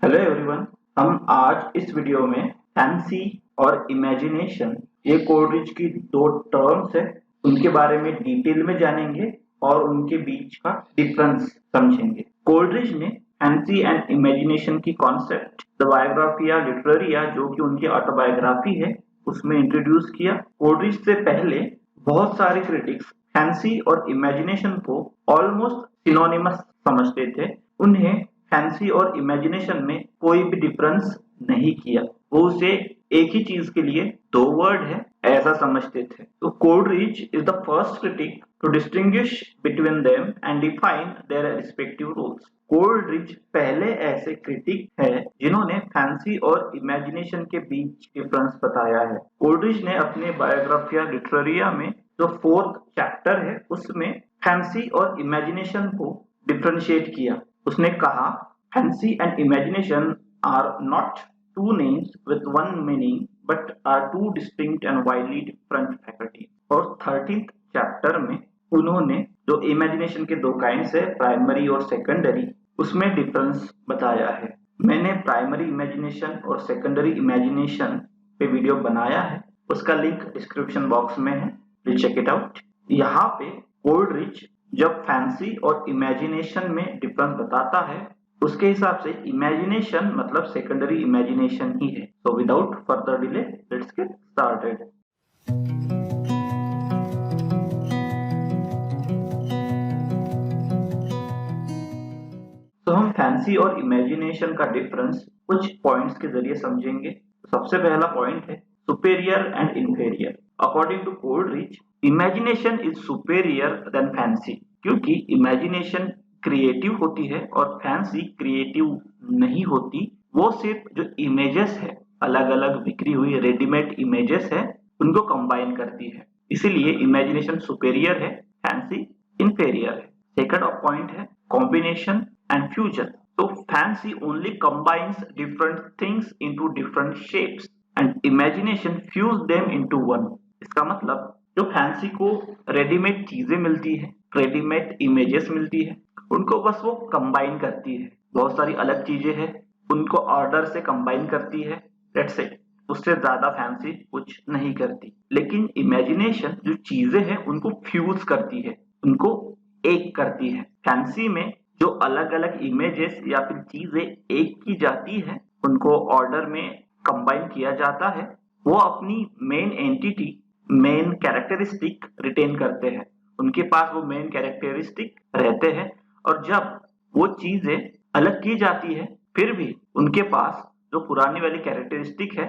Hello everyone. हम आज इस वीडियो में फैंसी और इमेजिनेशन ये कोलरिज की दो टर्म्स है, उनके बारे में डिटेल में जानेंगे और उनके बीच का डिफरेंस समझेंगे। कोलरिज ने फैंसी एंड इमेजिनेशन की कॉन्सेप्ट द बायोग्राफिया लिटरेरिया, जो कि उनकी ऑटोबायोग्राफी है, उसमें इंट्रोड्यूस किया। कोलरिज से पहले बहुत सारे क्रिटिक्स फैंसी और इमेजिनेशन को ऑलमोस्ट सिनोनिमस समझते थे। उन्हें फैंसी और इमेजिनेशन में कोई भी डिफरेंस नहीं किया, वो उसे एक ही चीज के लिए दो वर्ड है ऐसा समझते थे। तो Coleridge is the first critic to distinguish between them and define their respective roles. Coleridge पहले ऐसे क्रिटिक है जिन्होंने फैंसी और इमेजिनेशन के बीच डिफरेंस बताया है। कोलरिज ने अपने बायोग्राफिया लिटरेरिया में जो 4th चैप्टर है उसमें फैंसी और इमेजिनेशन को डिफरेंशिएट किया। उसने कहा fancy and imagination are not two names with one meaning but are two distinct and widely different faculty. और 13th चैप्टर में उन्होंने जो इमेजिनेशन के दो काइंड्स है, प्राइमरी और सेकेंडरी, उसमें डिफरेंस बताया है। मैंने प्राइमरी इमेजिनेशन और सेकेंडरी इमेजिनेशन पे वीडियो बनाया है, उसका लिंक डिस्क्रिप्शन बॉक्स में है, प्लीज चेक इट आउट। यहाँ पे कोलरिज जब फैंसी और इमेजिनेशन में डिफरेंस बताता है उसके हिसाब से इमेजिनेशन मतलब सेकेंडरी इमेजिनेशन ही है। तो without further delay let's get started. तो हम फैंसी और इमेजिनेशन का डिफरेंस कुछ पॉइंट्स के जरिए समझेंगे। सबसे पहला पॉइंट है superior and inferior. According to Coleridge, imagination is superior than fancy, क्योंकि इमेजिनेशन क्रिएटिव होती है और फैंसी क्रिएटिव नहीं होती। वो सिर्फ जो इमेजेस है, अलग अलग बिखरी हुई रेडीमेड इमेजेस है, उनको कंबाइन करती है। इसीलिए इमेजिनेशन सुपेरियर है, फैंसी इंफेरियर है। सेकंड पॉइंट है combination and fusion. So fancy only combines different things into different shapes and imagination fuse them into one। इसका मतलब जो फैंसी को रेडीमेड चीजें मिलती है, रेडीमेड इमेजेस मिलती है, उनको बस वो कंबाइन करती है। बहुत सारी अलग चीजें हैं, उनको ऑर्डर से कंबाइन करती है, दैट्स इट। उससे ज्यादा फैंसी कुछ नहीं करती। लेकिन इमेजिनेशन जो चीजें हैं उनको फ्यूज करती है, उनको एक करती है। फैंसी में जो अलग अलग इमेजेस या फिर चीजें एक की जाती है, उनको ऑर्डर में कंबाइन किया जाता है, वो अपनी main entity, main characteristic retain करते हैं। उनके पास वो मेन कैरेक्टरिस्टिक रहते हैं और जब वो चीजें अलग की जाती है फिर भी उनके पास जो पुरानी वाली कैरेक्टरिस्टिक है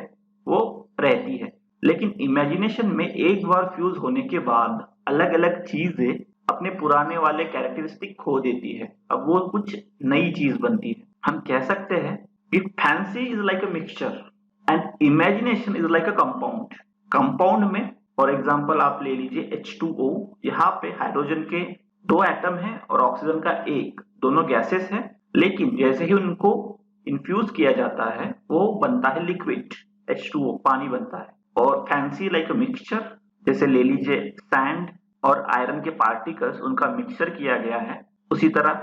वो रहती है। लेकिन इमेजिनेशन में एक बार फ्यूज होने के बाद अलग अलग चीजें अपने पुराने वाले कैरेक्टरिस्टिक खो देती है, अब वो कुछ नई चीज बनती है। हम कह सकते हैं कि fancy is like a mixture and imagination is like a compound. Compound में फॉर एग्जांपल आप ले लीजिए H2O। यहाँ पे हाइड्रोजन के 2 एटम है और ऑक्सीजन का 1, दोनों गैसेस है। लेकिन जैसे ही उनको इन्फ्यूज किया जाता है वो बनता है लिक्विड, H2O, पानी बनता है। और फैंसी लाइक अ मिक्सचर, जैसे ले लीजिए सैंड और आयरन के पार्टिकल्स, उनका मिक्सचर किया गया है, उसी तरह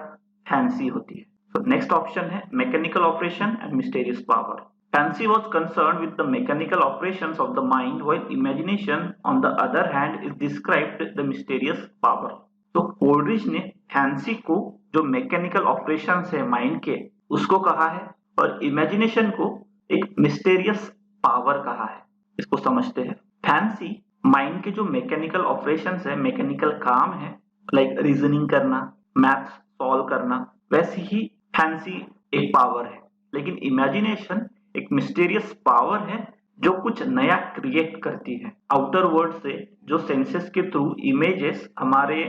फैंसी होती है। तो नेक्स्ट ऑप्शन है mechanical operation and mysterious power. Fancy was concerned with the mechanical operations of the mind, while imagination, on the other hand, is described the mysterious power। तो कोलरिज ने फैंसी को जो mechanical operations है mind के, उसको कहा है और इमेजिनेशन को एक मिस्टीरियस पावर कहा है। इसको समझते हैं। फैंसी माइंड के जो मैकेनिकल ऑपरेशंस है, मैकेनिकल काम है, लाइक रीजनिंग करना, मैथ सॉल्व करना, वैसी ही फैंसी एक पावर है। लेकिन इमेजिनेशन एक मिस्टीरियस पावर है जो कुछ नया क्रिएट करती है। आउटर वर्ल्ड से जो सेंसेस के थ्रू इमेजेस हमारे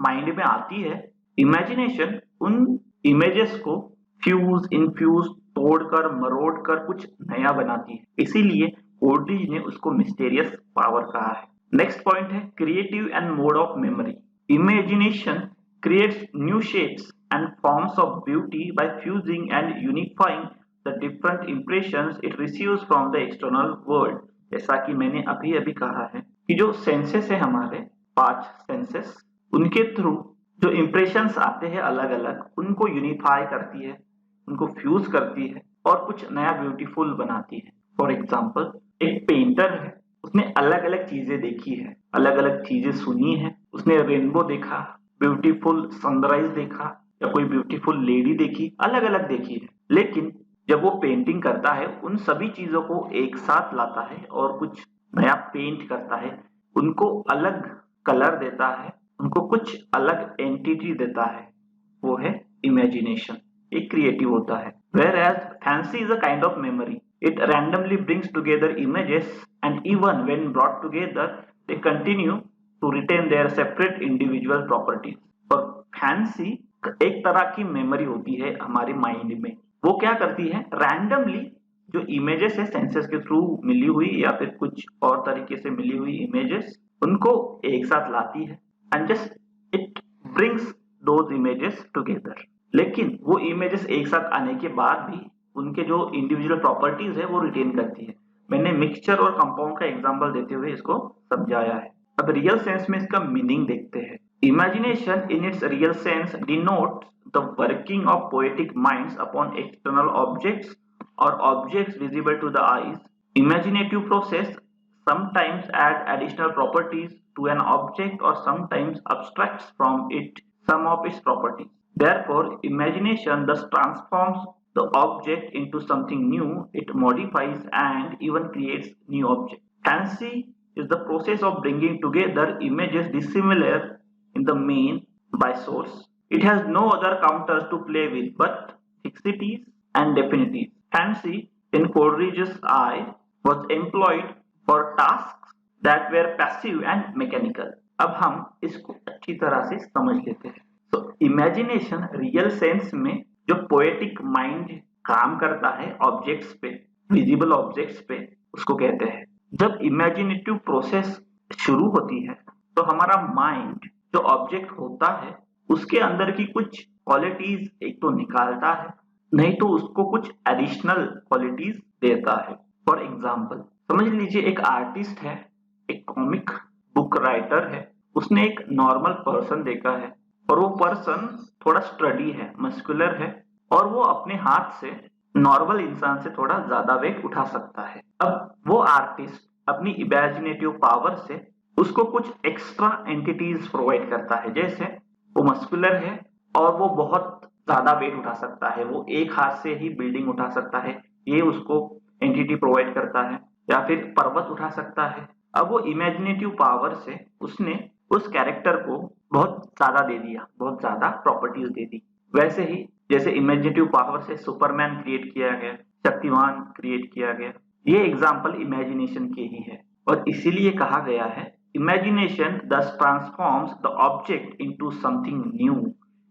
माइंड में आती है, इमेजिनेशन उन इमेजेस को फ्यूज, इनफ्यूज, तोड़कर, मरोड़कर कुछ नया बनाती है। इसीलिए कोलरिज ने उसको मिस्टीरियस पावर कहा है। नेक्स्ट पॉइंट है creative and mode of memory. Imagination creates new shapes and forms of beauty by fusing and unifying the different impressions it receives from the external world। जैसा कि मैंने अभी अभी कहा है कि जो सेंसेस है हमारे 5 सेंसेस, उनके थ्रू जो इम्प्रेशंस आते हैं अलग अलग, उनको यूनिफाई करती है, उनको फ्यूज करती है और कुछ नया ब्यूटीफुल बनाती है। फॉर एग्जाम्पल, एक पेंटर है, उसने अलग अलग चीजें देखी है, अलग अलग चीजें सुनी है, उसने रेनबो देखा, ब्यूटीफुल सनराइज देखा या कोई ब्यूटीफुल लेडी देखी, अलग अलग देखी है। लेकिन जब वो पेंटिंग करता है उन सभी चीजों को एक साथ लाता है और कुछ नया पेंट करता है, उनको अलग कलर देता है, उनको कुछ अलग एंटिटी देता है, वो है इमेजिनेशन। एक क्रिएटिव होता है। Whereas fancy is a kind of memory. It randomly brings together images and even when brought together, they continue to retain their separate individual properties. और fancy एक तरह की मेमोरी होती है हमारे माइंड में। वो क्या करती है, रैंडमली जो इमेजेस है सेंसेस के थ्रू मिली हुई या फिर कुछ और तरीके से मिली हुई इमेजेस, उनको एक साथ लाती है and just it brings those images together. लेकिन वो इमेजेस एक साथ आने के बाद भी उनके जो इंडिविजुअल प्रॉपर्टीज है वो रिटेन करती है। मैंने मिक्सचर और कंपाउंड का एग्जांपल देते हुए इसको समझाया है। अब रियल सेंस में इसका मीनिंग देखते हैं। Imagination in its real sense denotes the working of poetic minds upon external objects or objects visible to the eyes. Imaginative process sometimes add additional properties to an object or sometimes abstracts from it some of its properties. Therefore, imagination thus transforms the object into something new, it modifies and even creates new objects. Fancy is the process of bringing together images dissimilar in the main by source. It has no other counters to play with but fixities and definities. Fancy, in Coleridge's eye, was employed for tasks that were passive and mechanical. अब हम इसको अच्छी तरह से समझ लेते हैं। तो इमेजिनेशन रियल सेंस में जो पोएटिक माइंड काम करता है ऑब्जेक्ट्स पे, विजिबल ऑब्जेक्ट्स पे, उसको कहते हैं। जब इमेजिनेटिव प्रोसेस शुरू होती है तो हमारा माइंड जो ऑब्जेक्ट होता है उसके अंदर की कुछ क्वालिटीज एक तो निकालता है, नहीं तो उसको कुछ एडिशनल क्वालिटीज देता है। फॉर एग्जाम्पल, समझ लीजिए एक आर्टिस्ट है, एक कॉमिक बुक राइटर है, उसने एक नॉर्मल पर्सन देखा है और वो पर्सन थोड़ा स्टडी है, मस्कुलर है और वो अपने हाथ से नॉर्मल इंसान से थोड़ा ज्यादा वेट उठा सकता है। अब वो आर्टिस्ट अपनी इमेजिनेटिव पावर से उसको कुछ एक्स्ट्रा एंटिटीज प्रोवाइड करता है। जैसे वो मस्कुलर है और वो बहुत ज्यादा वेट उठा सकता है, वो एक हाथ से ही बिल्डिंग उठा सकता है, ये उसको एंटिटी प्रोवाइड करता है, या फिर पर्वत उठा सकता है। अब वो इमेजिनेटिव पावर से उसने उस कैरेक्टर को बहुत ज्यादा दे दिया, बहुत ज्यादा प्रॉपर्टीज दे दी। वैसे ही जैसे इमेजिनेटिव पावर से सुपरमैन क्रिएट किया गया, शक्तिमान क्रिएट किया गया, ये एग्जाम्पल इमेजिनेशन के ही है। और इसीलिए कहा गया है इमेजिनेशन दस transforms the object into something new,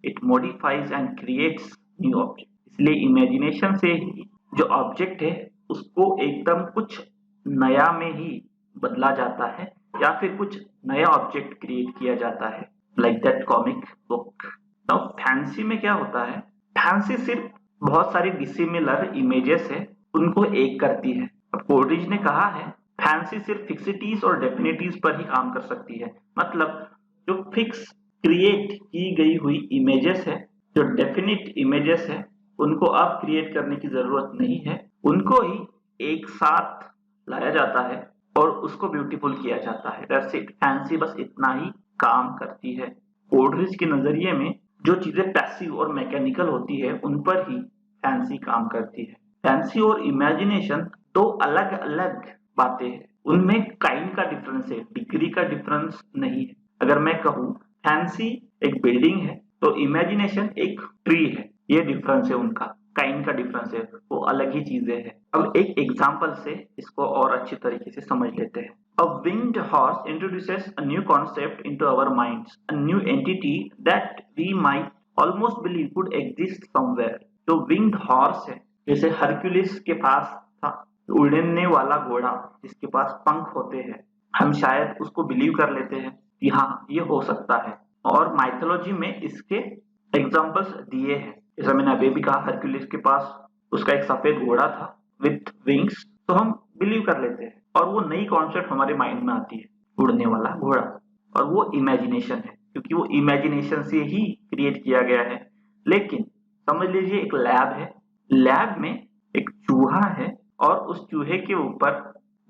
it modifies and creates new object. इसलिए इमेजिनेशन से ही जो ऑब्जेक्ट है उसको एकदम कुछ नया में ही बदला जाता है या फिर कुछ नया ऑब्जेक्ट क्रिएट किया जाता है, like that comic book. Now fancy में क्या होता है, फैंसी सिर्फ बहुत सारी डिसिमिलर इमेजेस है उनको एक करती है। अब कोलरिज ने कहा है फैंसी सिर्फ फिक्सिटीज और डेफिनिटीज पर ही काम कर सकती है। मतलब जो फिक्स क्रिएट की गई हुई इमेजेस है, जो डेफिनिट इमेजेस है, उनको अब क्रिएट करने की जरूरत नहीं है, उनको ही एक साथ लाया जाता है और उसको ब्यूटीफुल किया जाता है। दैट्स इट, फैंसी बस इतना ही काम करती है। कोलरिज के नजरिए में जो चीजें पैसिव और मैकेनिकल होती है उन पर ही फैंसी काम करती है। फैंसी और इमेजिनेशन दो अलग अलग बातें हैं, उनमें काइंड का डिफरेंस है, डिग्री का डिफरेंस नहीं है। अगर मैं कहूँ फैंसी एक बिल्डिंग है तो इमेजिनेशन एक ट्री है, ये डिफरेंस है उनका, काइंड का डिफरेंस है, वो अलग ही चीजें हैं। अब एक एग्जांपल से इसको और अच्छी तरीके से समझ लेते हैं। A winged horse introduces a new concept into our minds, a new entity that we might almost believe could exist somewhere. जो winged horse है, जैसे हरक्यूलिस के पास था उड़ने वाला घोड़ा जिसके पास पंख होते हैं, हम शायद उसको बिलीव कर लेते हैं कि हाँ ये हो सकता है। और माइथोलॉजी में इसके एग्जांपल्स दिए हैं, जैसा मैंने अभी भी कहा हरक्यूलिस के पास उसका एक सफेद घोड़ा था विथ विंग्स, तो हम बिलीव कर लेते हैं और वो नई कॉन्सेप्ट हमारे माइंड में आती है, उड़ने वाला घोड़ा, और वो इमेजिनेशन है क्योंकि वो इमेजिनेशन से ही क्रिएट किया गया है। लेकिन समझ लीजिए एक लैब है, लैब में एक और उस चूहे के ऊपर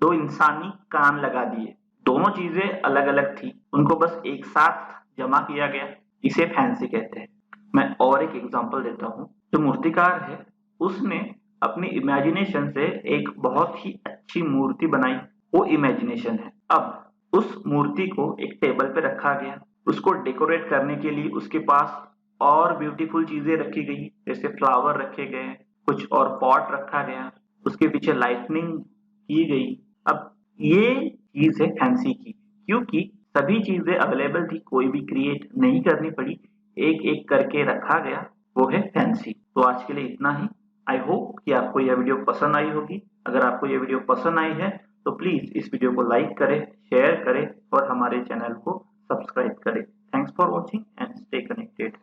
2 इंसानी कान लगा दिए। दोनों चीजें अलग अलग थी, उनको बस एक साथ जमा किया गया, इसे फैंसी कहते हैं। मैं और एक एग्जांपल देता हूँ। जो मूर्तिकार है उसने अपनी इमेजिनेशन से एक बहुत ही अच्छी मूर्ति बनाई, वो इमेजिनेशन है। अब उस मूर्ति को एक टेबल पे रखा गया, उसको डेकोरेट करने के लिए उसके पास और ब्यूटीफुल चीजें रखी गई, जैसे फ्लावर रखे गए, कुछ और पॉट रखा गया, उसके पीछे लाइटनिंग की गई। अब ये चीज है फैंसी की, क्योंकि सभी चीजें अवेलेबल थी, कोई भी क्रिएट नहीं करनी पड़ी, एक एक करके रखा गया, वो है फैंसी। तो आज के लिए इतना ही। आई होप कि आपको यह वीडियो पसंद आई होगी। अगर आपको यह वीडियो पसंद आई है तो प्लीज इस वीडियो को लाइक करें, शेयर करें और हमारे चैनल को सब्सक्राइब करें। Thanks for watching and stay connected.